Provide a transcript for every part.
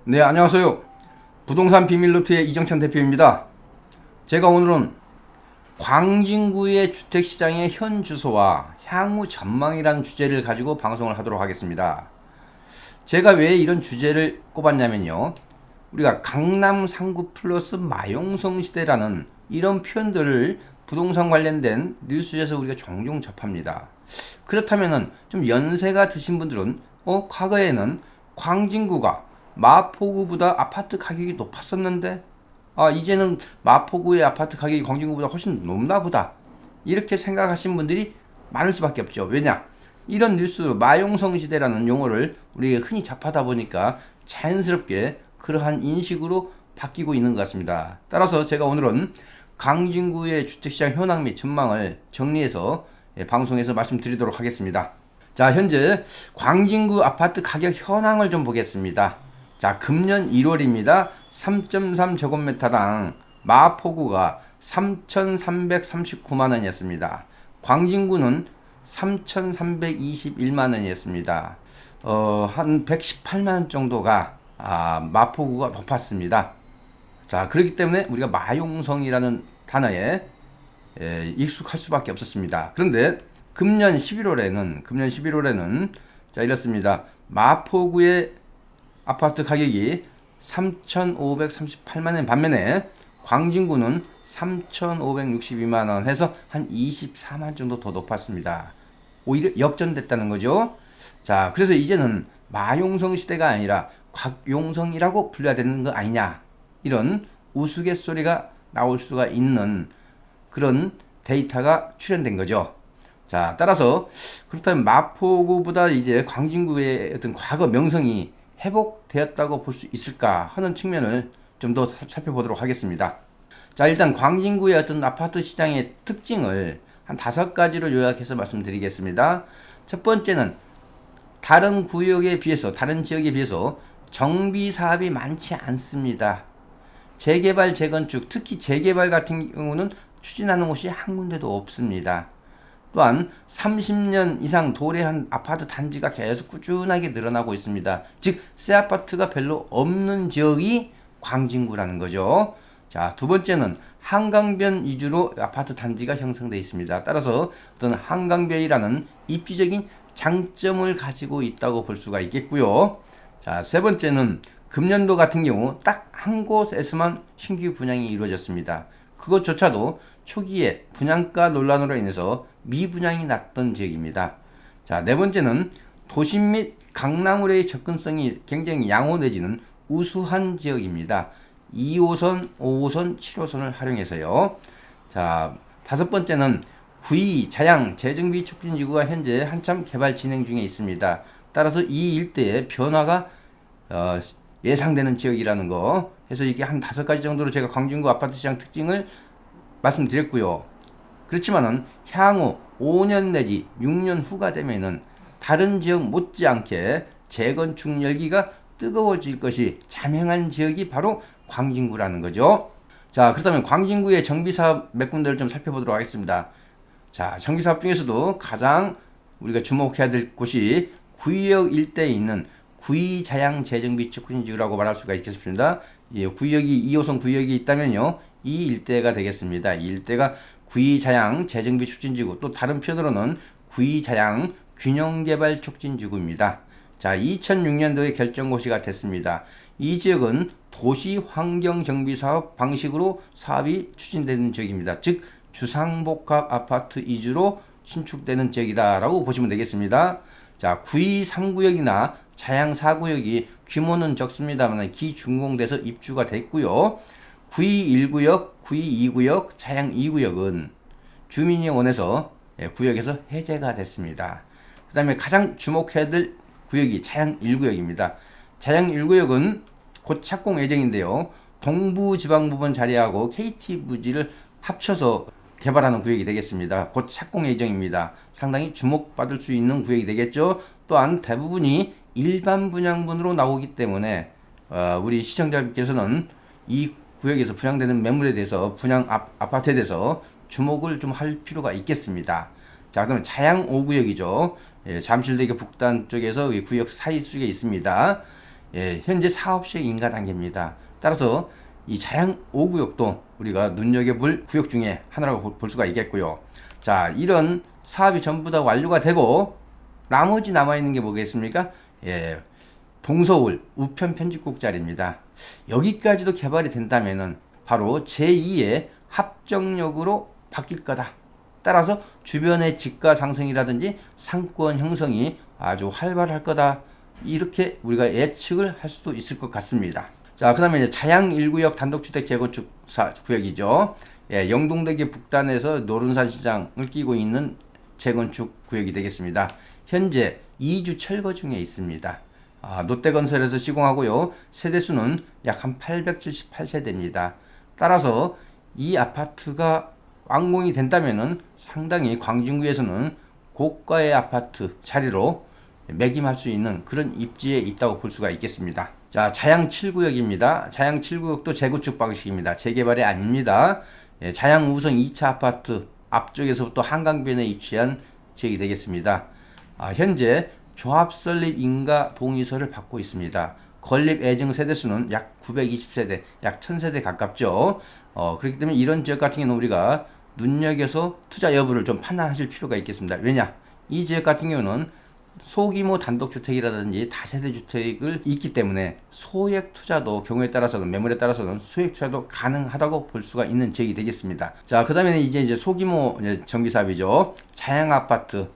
네, 안녕하세요. 부동산 비밀노트의 이정찬 대표입니다. 제가 오늘은 광진구의 주택시장의 현 주소와 향후 전망이라는 주제를 가지고 방송을 하도록 하겠습니다. 제가 왜 이런 주제를 꼽았냐면요. 우리가 강남 상구 플러스 마용성 시대라는 이런 표현들을 부동산 관련된 뉴스에서 우리가 종종 접합니다. 그렇다면은 좀 연세가 드신 분들은 과거에는 광진구가 마포구보다 아파트 가격이 높았었는데 이제는 마포구의 아파트 가격이 광진구보다 훨씬 높나 보다 이렇게 생각하신 분들이 많을 수밖에 없죠. 왜냐? 이런 뉴스 마용성 시대라는 용어를 우리가 흔히 접하다 보니까 자연스럽게 그러한 인식으로 바뀌고 있는 것 같습니다. 따라서 제가 오늘은 광진구의 주택시장 현황 및 전망을 정리해서 방송에서 말씀드리도록 하겠습니다. 자, 현재 광진구 아파트 가격 현황을 좀 보겠습니다. 자, 금년 1월입니다. 3.3제곱미터당 마포구가 3,339만원이었습니다. 광진구는 3,321만원이었습니다. 한 118만원 정도가 마포구가 높았습니다. 자, 그렇기 때문에 우리가 마용성이라는 단어에 익숙할 수밖에 없었습니다. 그런데 금년 11월에는 자, 이렇습니다. 마포구의 아파트 가격이 3,538만원 반면에 광진구는 3,562만원 해서 한 24만 정도 더 높았습니다. 오히려 역전됐다는 거죠. 자, 그래서 이제는 마용성 시대가 아니라 곽용성이라고 불려야 되는 거 아니냐, 이런 우스갯소리가 나올 수가 있는 그런 데이터가 출현된 거죠. 자, 따라서 그렇다면 마포구보다 이제 광진구의 어떤 과거 명성이 회복되었다고 볼 수 있을까 하는 측면을 좀 더 살펴보도록 하겠습니다. 자, 일단 광진구의 어떤 아파트 시장의 특징을 한 5가지로 요약해서 말씀드리겠습니다. 첫 번째는 다른 구역에 비해서, 다른 지역에 비해서 정비 사업이 많지 않습니다. 재개발, 재건축, 특히 재개발 같은 경우는 추진하는 곳이 한 군데도 없습니다. 또한 30년 이상 도래한 아파트 단지가 계속 꾸준하게 늘어나고 있습니다. 즉, 새 아파트가 별로 없는 지역이 광진구라는 거죠. 자, 두 번째는 한강변 위주로 아파트 단지가 형성되어 있습니다. 따라서 어떤 한강변이라는 입지적인 장점을 가지고 있다고 볼 수가 있겠고요. 자, 세 번째는 금년도 같은 경우 딱 한 곳에서만 신규 분양이 이루어졌습니다. 그것조차도 초기에 분양가 논란으로 인해서 미분양이 났던 지역입니다. 자, 네 번째는 도심 및 강남으로의 접근성이 굉장히 양호 내지는 우수한 지역입니다. 2호선, 5호선, 7호선을 활용해서요. 자, 다섯 번째는 구이, 자양, 재정비 촉진지구가 현재 한참 개발 진행 중에 있습니다. 따라서 이 일대의 변화가 예상되는 지역이라는 거 해서 이게 한 5가지 정도로 제가 광진구 아파트 시장 특징을 말씀드렸고요. 그렇지만은 향후 5년 내지 6년 후가 되면은 다른 지역 못지않게 재건축 열기가 뜨거워질 것이 자명한 지역이 바로 광진구라는 거죠. 자, 그렇다면 광진구의 정비사업 몇 군데를 좀 살펴보도록 하겠습니다. 자, 정비사업 중에서도 가장 우리가 주목해야 될 곳이 구의역 일대에 있는 구의자양 재정비 촉진지구라고 말할 수가 있겠습니다. 예, 구의역이 2호선 구의역이 있다면요, 이 일대가 되겠습니다. 이 일대가 구의자양 재정비 촉진지구, 또 다른 편으로는 구의자양 균형개발 촉진지구입니다. 자, 2006년도에 결정고시가 됐습니다. 이 지역은 도시환경정비사업 방식으로 사업이 추진되는 지역입니다. 즉, 주상복합 아파트 위주로 신축되는 지역이다라고 보시면 되겠습니다. 자, 구의 3구역이나 자양 4구역이 규모는 적습니다만 기준공돼서 입주가 됐고요. 구의 1구역, 구의 2구역, 자양 2구역은 주민이 원해서 구역에서 해제가 됐습니다. 그 다음에 가장 주목해야 될 구역이 자양 1구역입니다. 자양 1구역은 곧 착공 예정인데요. 동부지방법원 자리하고 KT부지를 합쳐서 개발하는 구역이 되겠습니다. 곧 착공 예정입니다. 상당히 주목받을 수 있는 구역이 되겠죠. 또한 대부분이 일반 분양분으로 나오기 때문에 우리 시청자분께서는 이 구역에서 분양되는 매물에 대해서, 분양 아파트에 대해서 주목을 좀 할 필요가 있겠습니다. 자, 그다음에 자양 5구역이죠. 예, 잠실대교 북단 쪽에서 이 구역 사이 쪽에 있습니다. 현재 사업시행 인가 단계입니다. 따라서 이 자양 5구역도 우리가 눈여겨볼 구역 중에 하나라고 볼 수가 있겠고요. 자, 이런 사업이 전부 다 완료가 되고 나머지 남아있는 게 뭐겠습니까? 동서울 우편 편집국 자리입니다. 여기까지도 개발이 된다면은 바로 제2의 합정역으로 바뀔 거다. 따라서 주변의 집가 상승이라든지 상권 형성이 아주 활발할 거다. 이렇게 우리가 예측을 할 수도 있을 것 같습니다. 자, 그 다음에 이제 자양 1구역 단독주택 재건축 구역이죠. 영동대교 북단에서 노른산 시장을 끼고 있는 재건축 구역이 되겠습니다. 현재 2주 철거 중에 있습니다. 롯데건설에서 시공하고요. 세대수는 약 한 878세대입니다. 따라서 이 아파트가 완공이 된다면은 상당히 광진구에서는 고가의 아파트 자리로 매김할 수 있는 그런 입지에 있다고 볼 수가 있겠습니다. 자, 자양 7구역입니다. 자양 7구역도 재구축 방식입니다. 재개발이 아닙니다. 자양 우성 2차 아파트 앞쪽에서부터 한강변에 위치한 지역이 되겠습니다. 현재 조합 설립 인가 동의서를 받고 있습니다. 건립 예정 세대수는 약 920세대, 약 1000세대 가깝죠. 그렇기 때문에 이런 지역 같은 경우는 우리가 눈여겨서 투자 여부를 좀 판단하실 필요가 있겠습니다. 왜냐? 이 지역 같은 경우는 소규모 단독주택이라든지 다세대 주택을 있기 때문에 소액 투자도 경우에 따라서는 매물에 따라서는 소액 투자도 가능하다고 볼 수가 있는 지역이 되겠습니다. 자, 그 다음에는 이제 소규모 정비 사업이죠. 자양 아파트,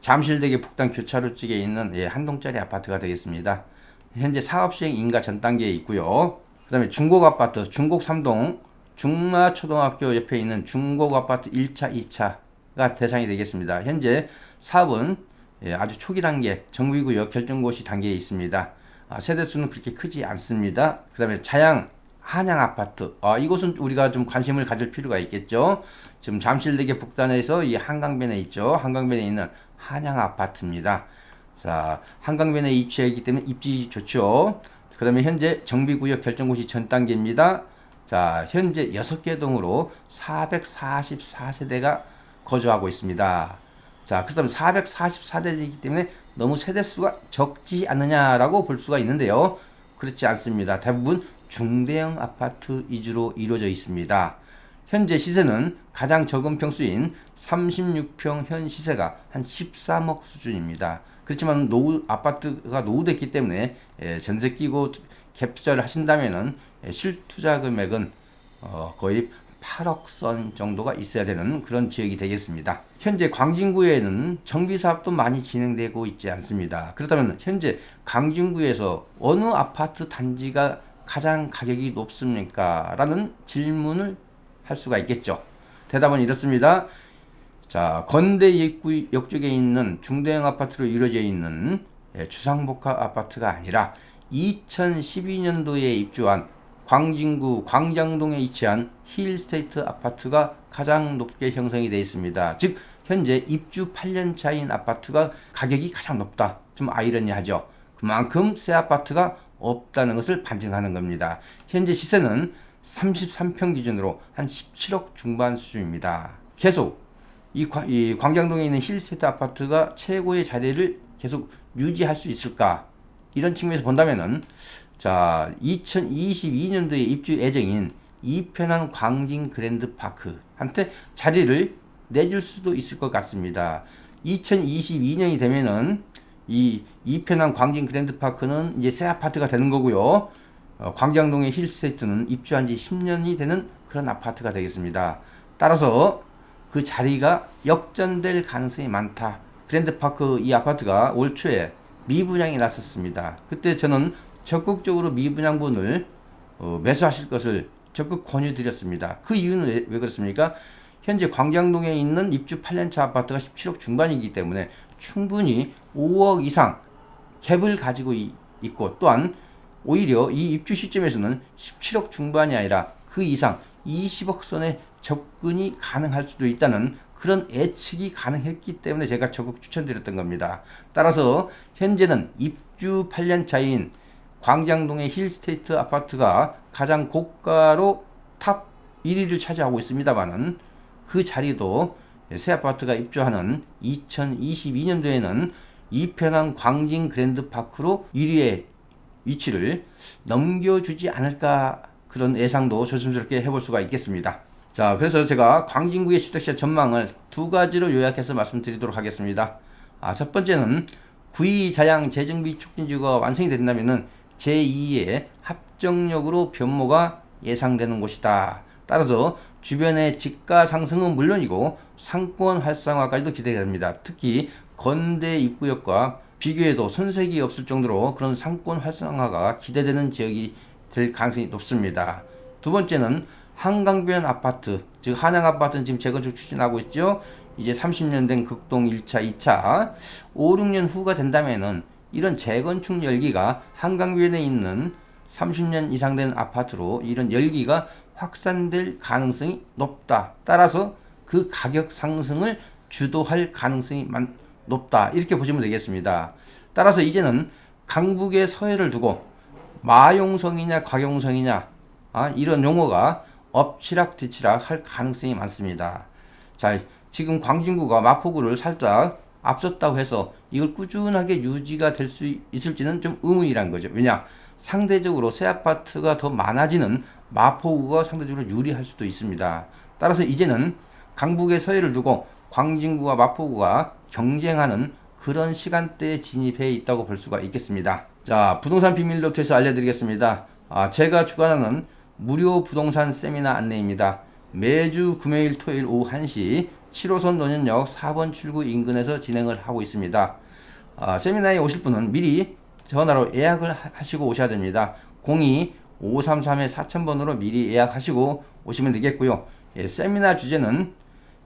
잠실대교 북단 교차로 쪽에 있는 한 동짜리 아파트가 되겠습니다. 현재 사업 시행 인가 전 단계에 있고요. 그 다음에 중곡 아파트, 중곡 3동 중마초등학교 옆에 있는 중곡 아파트 1차, 2차가 대상이 되겠습니다. 현재 사업은 아주 초기 단계, 정비구역 결정고시 단계에 있습니다. 세대수는 그렇게 크지 않습니다. 그 다음에 자양 한양 아파트, 이곳은 우리가 좀 관심을 가질 필요가 있겠죠. 지금 잠실대교 북단에서 이 한강변에 있죠. 한강변에 있는 한양 아파트입니다. 자, 한강변에 위치하기 때문에 입지 좋죠. 그 다음에 현재 정비구역 결정고시 전 단계입니다. 자, 현재 6개 동으로 444세대가 거주하고 있습니다. 자, 그렇다면 444대이기 때문에 너무 세대수가 적지 않느냐라고 볼 수가 있는데요. 그렇지 않습니다. 대부분 중대형 아파트 위주로 이루어져 있습니다. 현재 시세는 가장 적은 평수인 36평 현 시세가 한 13억 수준입니다. 그렇지만 아파트가 노후됐기 때문에 전세 끼고 갭 투자를 하신다면은 실투자 금액은 거의 8억 선 정도가 있어야 되는 그런 지역이 되겠습니다. 현재 광진구에는 정비사업도 많이 진행되고 있지 않습니다. 그렇다면 현재 광진구에서 어느 아파트 단지가 가장 가격이 높습니까? 라는 질문을 할 수가 있겠죠. 대답은 이렇습니다. 자, 건대역 쪽에 있는 중대형 아파트로 이루어져 있는 주상복합 아파트가 아니라 2012년도에 입주한 광진구 광장동에 위치한 힐스테이트 아파트가 가장 높게 형성이 되어 있습니다. 즉 현재 입주 8년 차인 아파트가 가격이 가장 높다. 좀 아이러니하죠. 그만큼 새 아파트가 없다는 것을 반증하는 겁니다. 현재 시세는 33평 기준으로 한 17억 중반 수준입니다. 계속 이 광장동에 있는 힐스테이트 아파트가 최고의 자리를 계속 유지할 수 있을까? 이런 측면에서 본다면은 자, 2022년도에 입주 예정인 이편한 광진 그랜드파크한테 자리를 내줄 수도 있을 것 같습니다. 2022년이 되면은 이 이편한 광진 그랜드파크는 이제 새 아파트가 되는 거고요. 광장동의 힐스테이트는 입주한 지 10년이 되는 그런 아파트가 되겠습니다. 따라서 그 자리가 역전될 가능성이 많다. 그랜드파크 이 아파트가 올 초에 미분양이 났었습니다. 그때 저는 적극적으로 미분양분을 매수하실 것을 적극 권유드렸습니다. 그 이유는 왜 그렇습니까? 현재 광장동에 있는 입주 8년차 아파트가 17억 중반이기 때문에 충분히 5억 이상 갭을 가지고 있고, 또한 오히려 이 입주 시점에서는 17억 중반이 아니라 그 이상 20억 선에 접근이 가능할 수도 있다는 그런 예측이 가능했기 때문에 제가 적극 추천드렸던 겁니다. 따라서 현재는 입주 8년차인 광장동의 힐스테이트 아파트가 가장 고가로 탑 1위를 차지하고 있습니다만은 그 자리도 새 아파트가 입주하는 2022년도에는 이편한 광진 그랜드파크로 1위에 위치를 넘겨주지 않을까, 그런 예상도 조심스럽게 해볼 수가 있겠습니다. 자, 그래서 제가 광진구의 주택시장 전망을 두 가지로 요약해서 말씀드리도록 하겠습니다. 첫 번째는 구의자양 재정비 촉진지구가 완성이 된다면 제2의 합정역으로 변모가 예상되는 곳이다. 따라서 주변의 집가 상승은 물론이고 상권 활성화까지도 기대됩니다. 특히 건대 입구역과 비교해도 손색이 없을 정도로 그런 상권 활성화가 기대되는 지역이 될 가능성이 높습니다. 두 번째는 한강변 아파트, 즉 한양 아파트는 지금 재건축 추진하고 있죠. 이제 30년 된 극동 1차, 2차, 5, 6년 후가 된다면은 이런 재건축 열기가 한강변에 있는 30년 이상 된 아파트로 이런 열기가 확산될 가능성이 높다. 따라서 그 가격 상승을 주도할 가능성이 높다. 이렇게 보시면 되겠습니다. 따라서 이제는 강북의 서해를 두고 마용성이냐 곽용성이냐 이런 용어가 엎치락뒤치락 할 가능성이 많습니다. 자, 지금 광진구가 마포구를 살짝 앞섰다고 해서 이걸 꾸준하게 유지가 될 수 있을지는 좀 의문이란 거죠. 왜냐? 상대적으로 새 아파트가 더 많아지는 마포구가 상대적으로 유리할 수도 있습니다. 따라서 이제는 강북의 서해를 두고 광진구와 마포구가 경쟁하는 그런 시간대에 진입해 있다고 볼 수가 있겠습니다. 자, 부동산 비밀노트에서 알려드리겠습니다. 제가 주관하는 무료 부동산 세미나 안내입니다. 매주 금요일 토요일 오후 1시 7호선 논현역 4번 출구 인근에서 진행을 하고 있습니다. 세미나에 오실 분은 미리 전화로 예약을 하시고 오셔야 됩니다. 02-533-4000번으로 미리 예약하시고 오시면 되겠고요. 세미나 주제는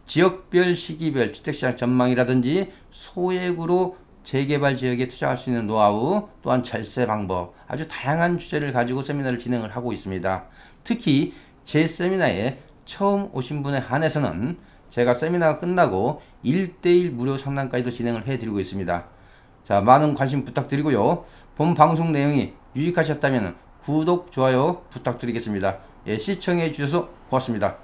지역별 시기별 주택시장 전망이라든지 소액으로 재개발 지역에 투자할 수 있는 노하우, 또한 절세 방법, 아주 다양한 주제를 가지고 세미나를 진행을 하고 있습니다. 특히 제 세미나에 처음 오신 분에 한해서는 제가 세미나가 끝나고 1대1 무료 상담까지도 진행을 해드리고 있습니다. 자, 많은 관심 부탁드리고요. 본 방송 내용이 유익하셨다면 구독, 좋아요 부탁드리겠습니다. 시청해 주셔서 고맙습니다.